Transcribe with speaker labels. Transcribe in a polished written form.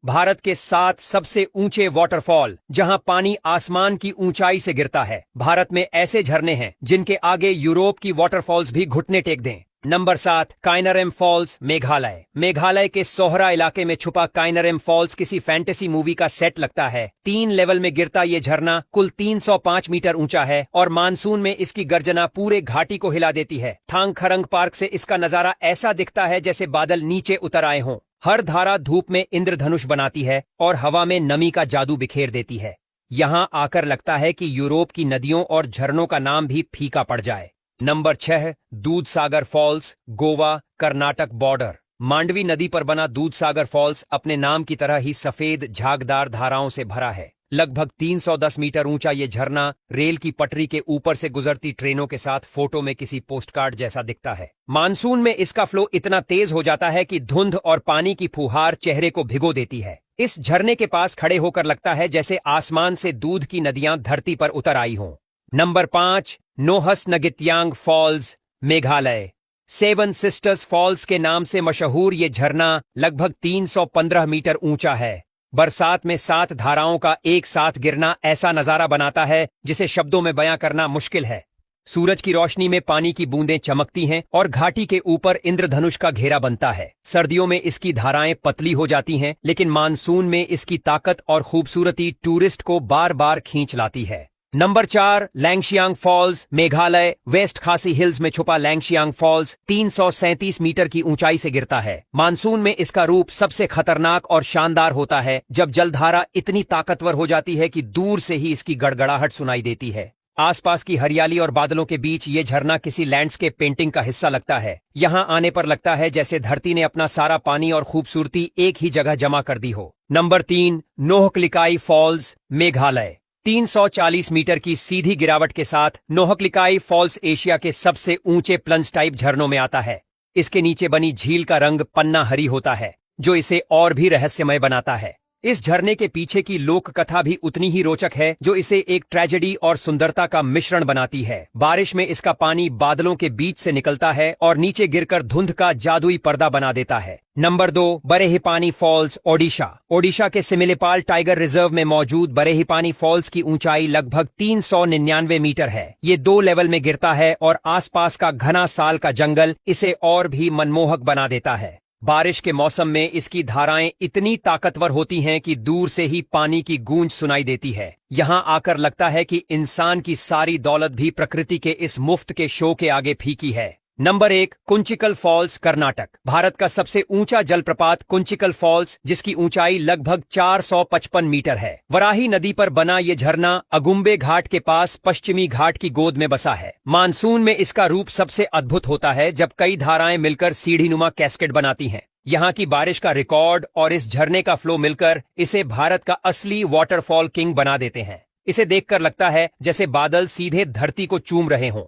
Speaker 1: भारत के 7 सबसे ऊंचे वाटरफॉल, जहां पानी आसमान की ऊंचाई से गिरता है। भारत में ऐसे झरने हैं जिनके आगे यूरोप की वाटरफॉल्स भी घुटने टेक दें। Number 7, Kynrem falls, Meghalaya. मेघालय के सोहरा इलाके में छुपा काइनरम फॉल्स किसी फैंटेसी मूवी का सेट लगता है। 3 लेवल में गिरता ये झरना कुल 305 मीटर ऊंचा है और मानसून में इसकी गर्जना पूरे घाटी को हिला देती है। थांगखरंग पार्क से इसका नजारा ऐसा दिखता है जैसे बादल नीचे उतर आए हों। हर धारा धूप में इंद्रधनुष बनाती है और हवा में नमी का जादू बिखेर देती है। यहां आकर लगता है कि यूरोप की नदियों और झरनों का नाम भी फीका पड़ जाए। Number 6, Dudhsagar falls, Goa, Karnataka border. Mandovi नदी पर बना दूधसागर फॉल्स अपने नाम की तरह ही सफेद झागदार धाराओं से भरा है। लगभग 310 मीटर ऊंचा ये झरना रेल की पटरी के ऊपर से गुजरती ट्रेनों के साथ फोटो में किसी पोस्टकार्ड जैसा दिखता है। मानसून में इसका फ्लो इतना तेज हो जाता है कि धुंध और पानी की फुहार चेहरे को भिगो देती है। इस झरने के पास खड़े होकर लगता है जैसे आसमान से दूध की नदियां धरती पर उतर आई हों। Number 5, Nohsngithiang falls, Meghalaya. 7 sisters falls के नाम से मशहूर ये झरना लगभग 315 मीटर ऊंचा है। बरसात में 7 धाराओं का एक साथ गिरना ऐसा नजारा बनाता है जिसे शब्दों में बयां करना मुश्किल है। सूरज की रोशनी में पानी की बूंदें चमकती हैं और घाटी के ऊपर इंद्रधनुष का घेरा बनता है। सर्दियों में इसकी धाराएं पतली हो जाती हैं, लेकिन मानसून में इसकी ताकत और खूबसूरती टूरिस्ट को बार बार खींच लाती है। Number 4, Langshiang falls, Meghalaya. West Khasi hills में छुपा लैंगशियांग फॉल्स 337 मीटर की ऊंचाई से गिरता है। मानसून में इसका रूप सबसे खतरनाक और शानदार होता है, जब जलधारा इतनी ताकतवर हो जाती है कि दूर से ही इसकी गड़गड़ाहट सुनाई देती है। आसपास की हरियाली और बादलों के बीच ये झरना किसी लैंडस्केप पेंटिंग का हिस्सा लगता है। यहाँ आने पर लगता है जैसे धरती ने अपना सारा पानी और खूबसूरती एक ही जगह जमा कर दी हो। Number 3, Nohkalikai falls, Meghalaya. 340 metre की सीधी गिरावट के साथ नोहकलिकाई फॉल्स एशिया के सबसे ऊंचे प्लंज टाइप झरनों में आता है। इसके नीचे बनी झील का रंग पन्ना हरी होता है, जो इसे और भी रहस्यमय बनाता है। इस झरने के पीछे की लोक कथा भी उतनी ही रोचक है, जो इसे एक ट्रेजेडी और सुंदरता का मिश्रण बनाती है। बारिश में इसका पानी बादलों के बीच से निकलता है और नीचे गिरकर धुंध का जादुई पर्दा बना देता है। Number 2, Barehipani falls, Odisha. ओडिशा के सिमिलीपाल टाइगर रिजर्व में मौजूद बरेहिपानी फॉल्स की ऊंचाई लगभग 399 मीटर है। ये 2 लेवल में गिरता है और आसपास का घना साल का जंगल इसे और भी मनमोहक बना देता है। बारिश के मौसम में इसकी धाराएं इतनी ताकतवर होती हैं कि दूर से ही पानी की गूंज सुनाई देती है। यहां आकर लगता है कि इंसान की सारी दौलत भी प्रकृति के इस मुफ्त के शो के आगे फीकी है। Number 1, Kunchikal falls, Karnataka. भारत का सबसे ऊंचा जलप्रपात कुंचिकल फॉल्स, जिसकी ऊंचाई लगभग 455 मीटर है। वराही नदी पर बना ये झरना अगुम्बे घाट के पास पश्चिमी घाट की गोद में बसा है। मानसून में इसका रूप सबसे अद्भुत होता है, जब कई धाराएं मिलकर सीढ़ीनुमा कैस्केड बनाती हैं। यहाँ की बारिश का रिकॉर्ड और इस झरने का फ्लो मिलकर इसे भारत का असली वाटरफॉल किंग बना देते हैं। इसे देखकर लगता है जैसे बादल सीधे धरती को चूम रहे हों।